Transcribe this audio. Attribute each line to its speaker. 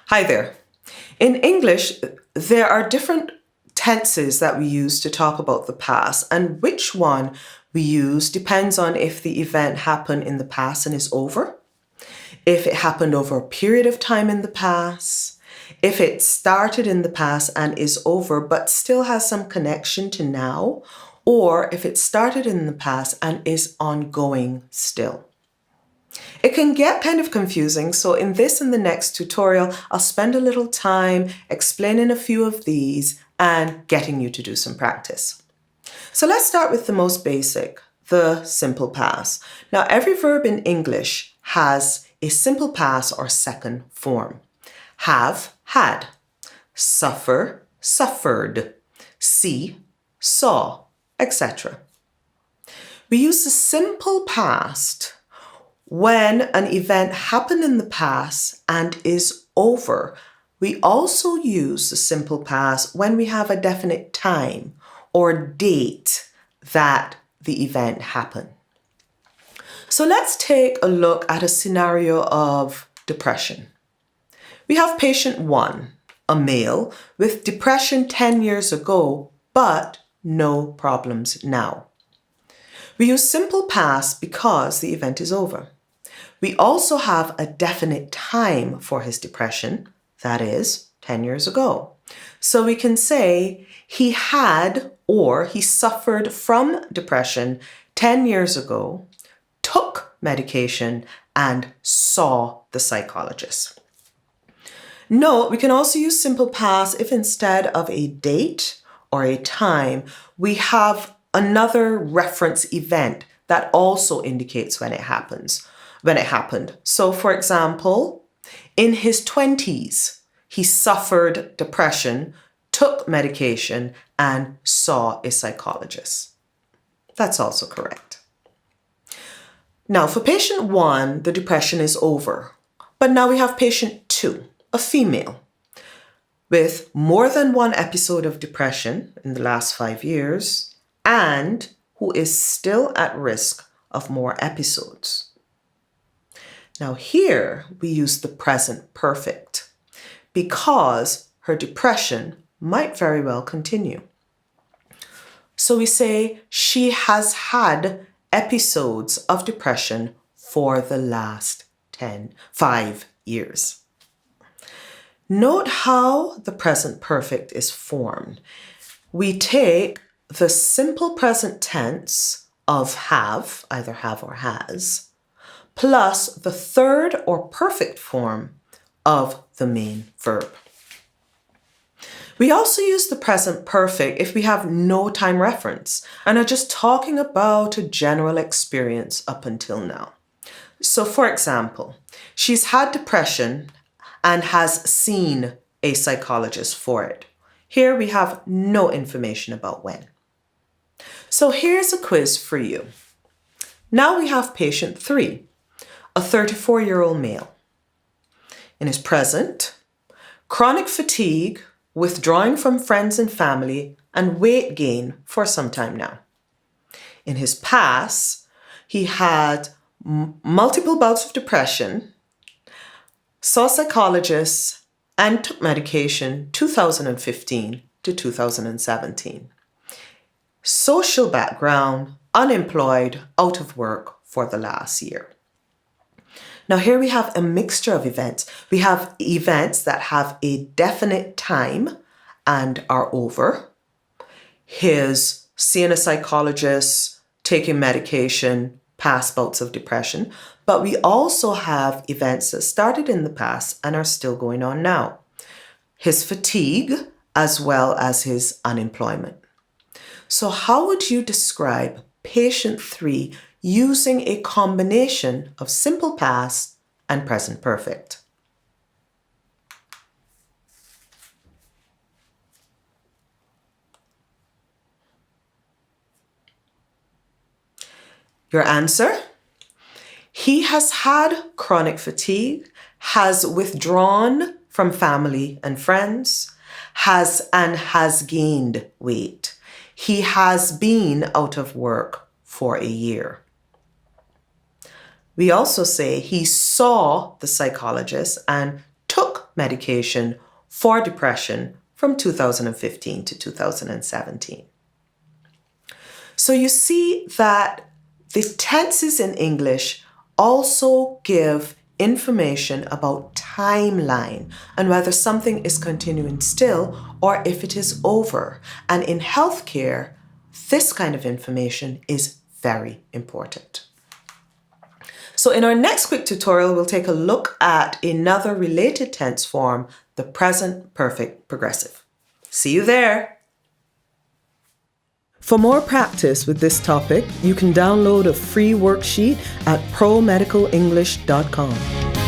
Speaker 1: Hi there. In English, there are different tenses that we use to talk about the past, and which one we use depends on if the event happened in the past and is over, if it happened over a period of time in the past, if it started in the past and is over but still has some connection to now, or if it started in the past and is ongoing still. It can get kind of confusing, so in this and the next tutorial, I'll spend a little time explaining a few of these and getting you to do some practice. So let's start with the most basic, the simple past. Now, every verb in English has a simple past or second form. Have, had. Suffer, suffered. See, saw, etc. We use the simple past when an event happened in the past and is over. We also use the simple past when we have a definite time or date that the event happened. So let's take a look at a scenario of depression. We have patient 1, a male, with depression 10 years ago, but no problems now. We use simple past because the event is over. We also have a definite time for his depression, that is, 10 years ago. So we can say he had or he suffered from depression 10 years ago, took medication, and saw the psychologist. Note, we can also use simple past if instead of a date or a time, we have another reference event that also indicates when it happened. So for example, in his 20s, he suffered depression, took medication, and saw a psychologist. That's also correct. Now for patient 1, the depression is over. But now we have patient 2, a female, with more than one episode of depression in the last 5 years, and who is still at risk of more episodes. Now here we use the present perfect because her depression might very well continue. So we say she has had episodes of depression for the last 5 years. Note how the present perfect is formed. We take the simple present tense of have, either have or has, plus the third or perfect form of the main verb. We also use the present perfect if we have no time reference and are just talking about a general experience up until now. So for example, she's had depression and has seen a psychologist for it. Here we have no information about when. So here's a quiz for you. Now we have patient 3, a 34-year-old male. In his present, chronic fatigue, withdrawing from friends and family, and weight gain for some time now. In his past, he had multiple bouts of depression, saw psychologists, and took medication 2015 to 2017. Social background, unemployed, out of work for the last year. Now here we have a mixture of events. We have events that have a definite time and are over. His seeing a psychologist, taking medication, past bouts of depression. But we also have events that started in the past and are still going on now. His fatigue as well as his unemployment. So how would you describe patient 3 using a combination of simple past and present perfect? Your answer? He has had chronic fatigue, has withdrawn from family and friends, has gained weight. He has been out of work for a year. We also say he saw the psychologist and took medication for depression from 2015 to 2017. So you see that the tenses in English also give information about timeline and whether something is continuing still or if it is over. And in healthcare, this kind of information is very important. So in our next quick tutorial, we'll take a look at another related tense form, the present perfect progressive. See you there. For more practice with this topic, you can download a free worksheet at proMedicalEnglish.com.